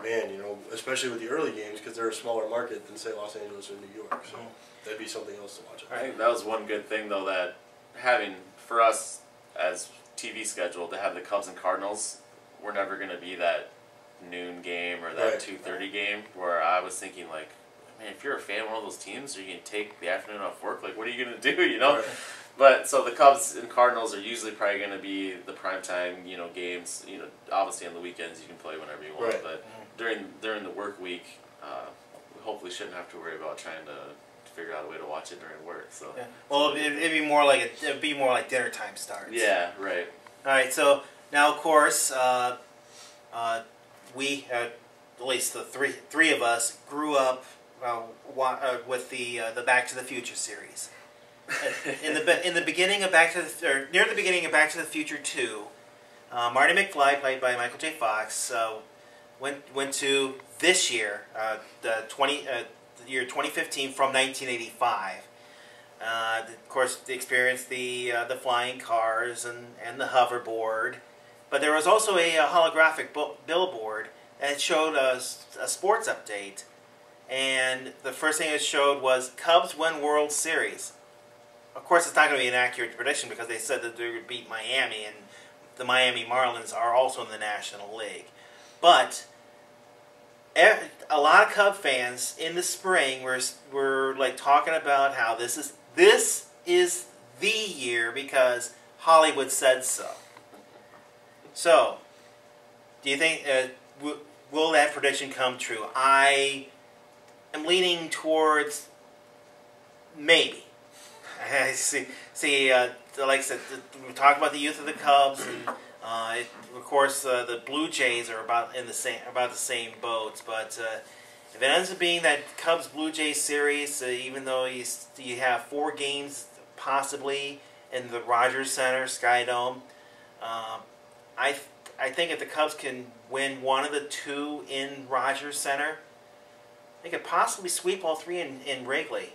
man, especially with the early games because they're a smaller market than say Los Angeles or New York. So that'd be something else to watch. I think that was one good thing though, that having for us as TV schedule to have the Cubs and Cardinals, we're never going to be that noon game or that 2:30 game where I was thinking like, man, if you're a fan of one of those teams, are you going to take the afternoon off work? Like, what are you going to do? Right. But so the Cubs and Cardinals are usually probably going to be the primetime, games. Obviously on the weekends you can play whenever you want, but during the work week, we hopefully shouldn't have to worry about trying to figure out a way to watch it during work. So well, it'd be more like dinner time starts. Yeah, right. All right, so now of course we at least the three of us grew up with the Back to the Future series. In the beginning of near the beginning of Back to the Future 2, Marty McFly, played by Michael J. Fox, went to this year, the year 2015 from 1985. Of course, they experienced the flying cars and the hoverboard, but there was also a holographic billboard that showed a sports update, and the first thing it showed was Cubs win World Series. Of course, it's not going to be an accurate prediction because they said that they would beat Miami, and the Miami Marlins are also in the National League. But a lot of Cub fans in the spring were like talking about how this is the year because Hollywood said so. So, do you think will that prediction come true? I am leaning towards maybe. See, like I said, we talk about the youth of the Cubs, and of course the Blue Jays are about the same boat. But if it ends up being that Cubs Blue Jays series, even though you have 4 games possibly in the Rogers Center, Sky Dome, I think if the Cubs can win one of the 2 in Rogers Center, they could possibly sweep all 3 in Wrigley.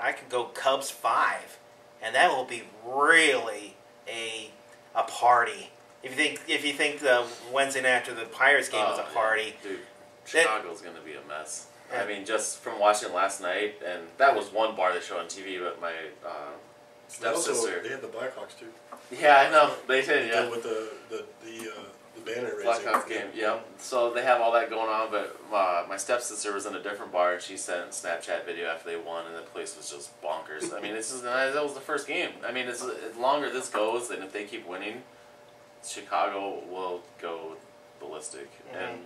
I could go Cubs 5, and that will be really a party. If you think the Wednesday night after the Pirates game was a party, dude, Chicago's going to be a mess. Yeah. I mean, just from watching it last night, and that was one bar they showed on TV, but my stepsister. They had the Blackhawks too. Yeah, I know they did. Yeah, with the banner raising. Blackhawks game. Yeah, so they have all that going on, but my stepsister was in a different bar, and she sent a Snapchat video after they won, and the place was just bonkers. I mean, that was the first game. I mean, the longer this goes, and if they keep winning, Chicago will go ballistic, and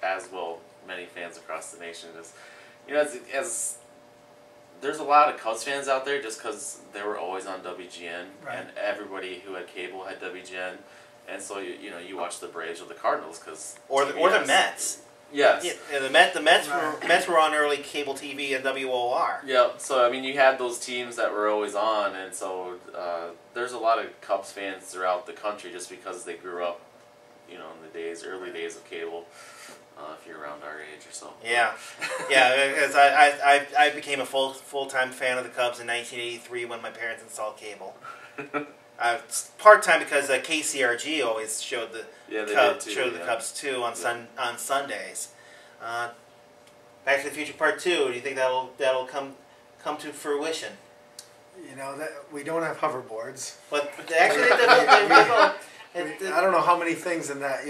as will many fans across the nation. As there's a lot of Cubs fans out there just because they were always on WGN, and everybody who had cable had WGN, and so you watch the Braves or the Cardinals because or the Mets. Yes. Yeah, the Mets were on early cable TV and WOR. Yeah, so I mean you had those teams that were always on, and so there's a lot of Cubs fans throughout the country just because they grew up, in the early days of cable. If you're around our age or so. Yeah, because I became a full-time fan of the Cubs in 1983 when my parents installed cable. Part-time because KCRG always showed the Cubs too on Sundays. Back to the Future Part 2. Do you think that'll come to fruition? That we don't have hoverboards. But actually, I don't know how many things in that,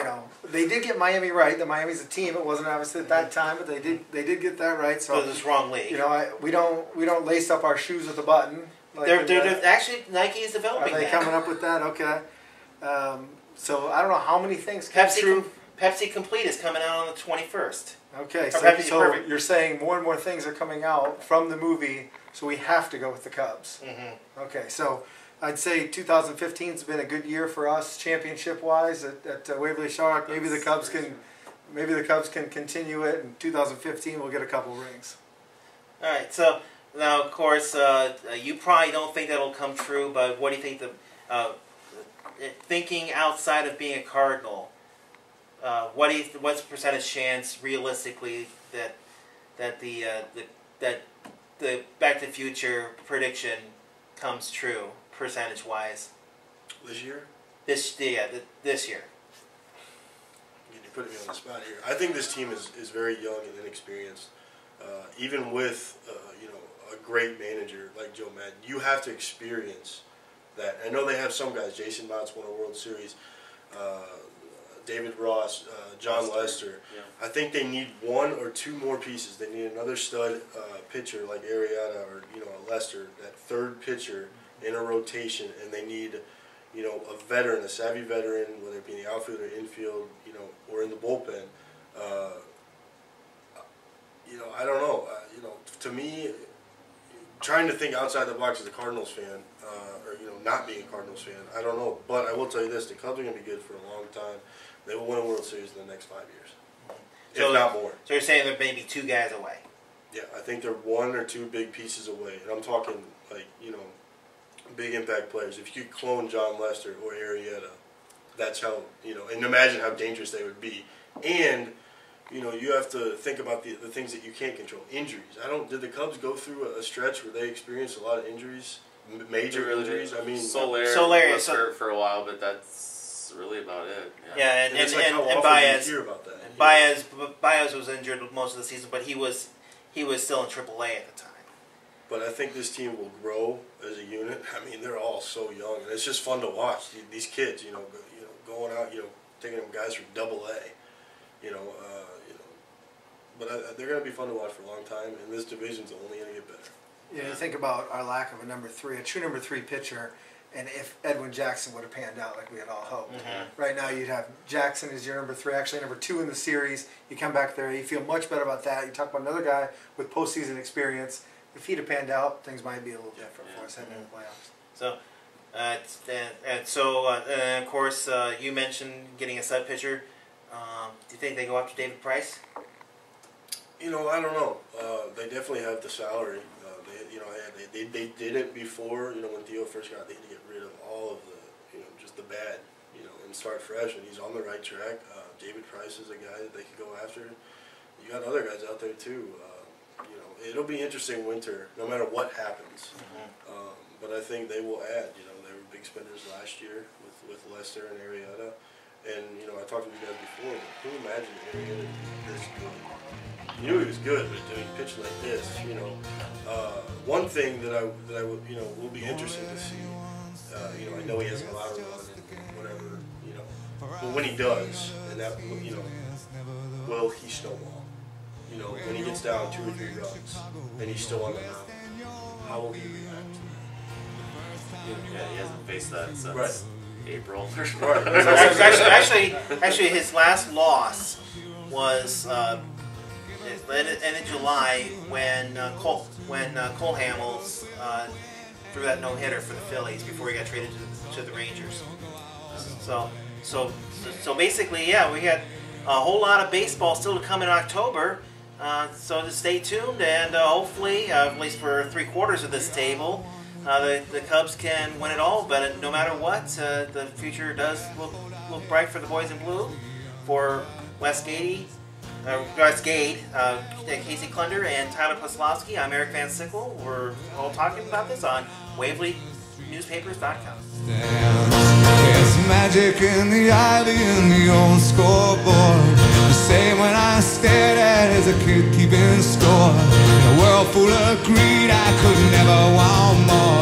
they did get Miami right. The Miami's a team. It wasn't obviously at that time, but they did get that right. So it's wrong league. We don't lace up our shoes with a button. Like they're actually Nike is developing. Are they coming up with that? Okay. So I don't know how many things. Pepsi Complete is coming out on the 21st. Okay, so you're saying more and more things are coming out from the movie, so we have to go with the Cubs. Mm-hmm. Okay, so I'd say 2015 has been a good year for us, championship-wise at Waverly Shark. Maybe the Cubs can continue it. In 2015, we'll get a couple rings. All right. So now, of course, you probably don't think that'll come true. But what do you think? Thinking outside of being a Cardinal, what's the percentage chance realistically that the Back to the Future prediction comes true? Percentage-wise, this year. This year. Give me putting me on the spot here. I think this team is very young and inexperienced. Even with a great manager like Joe Madden, you have to experience that. I know they have some guys. Jason Mott's won a World Series. David Ross, John Lester. Yeah. I think they need one or two more pieces. They need another stud pitcher like Arrieta or a Lester, that third pitcher in a rotation, and they need a veteran, a savvy veteran, whether it be in the outfield or infield, or in the bullpen. I don't know. To me, trying to think outside the box as a Cardinals fan, or not being a Cardinals fan, I don't know. But I will tell you this: the Cubs are going to be good for a long time. They will win a World Series in the next 5 years, if not more. So you're saying they're maybe 2 guys away? Yeah, I think they're 1 or 2 big pieces away, and I'm talking like big impact players. If you could clone John Lester or Arrieta, that's how and imagine how dangerous they would be. And you have to think about the things that you can't control. Injuries. Did the Cubs go through a stretch where they experienced a lot of injuries, major injuries? I mean, Soler was hurt for a while, but that's really about it. Yeah, and it's like how often Baez. you hear about that. Baez was injured most of the season, but he was still in AAA at the time. But I think this team will grow as a unit. I mean, they're all so young, and it's just fun to watch these kids. Going out, taking them guys from AA. But they're going to be fun to watch for a long time, and this division's only going to get better. Yeah, you think about our lack of a number 3, a true number 3 pitcher, and if Edwin Jackson would have panned out like we had all hoped. Mm-hmm. Right now you'd have Jackson as your number 3, actually number 2 in the series. You come back there, you feel much better about that. You talk about another guy with postseason experience. If he'd have panned out, things might be a little different for us heading into the playoffs. So, of course, you mentioned getting a stud pitcher. Do you think they go after David Price? I don't know. They definitely have the salary. They did it before. When Theo first got, they had to get rid of all of the, just the bad, and start fresh. And he's on the right track. David Price is a guy that they could go after. You got other guys out there too. It'll be interesting winter, no matter what happens. But I think they will add. They were big spenders last year with Lester and Arrieta. And I talked to you guys before. But can you imagine Arrieta this good? You knew he was good, but he pitched like this. One thing that I would will be interesting to see. I know he hasn't allowed a run and whatever. But when he does, and that will he snowball? When he gets down 2 or 3 runs and he's still on the mound, how will he react? Yeah, he hasn't faced that since Right. April. actually, his last loss was end of July when Cole Hamels threw that no-hitter for the Phillies before he got traded to the Rangers. So basically, yeah, we got a whole lot of baseball still to come in October. So just stay tuned, and hopefully, at least for 3/4 of this table, the Cubs can win it all. But no matter what, the future does look bright for the boys in blue. For Wes Gade, Casey Klunder, and Tyler Poslosky, I'm Eric VanSickle. We're all talking about this on WaverlyNewspapers.com. There's magic in the ivy in the old scoreboard. The same when I stared at as a kid keeping score. In a world full of greed, I could never want more.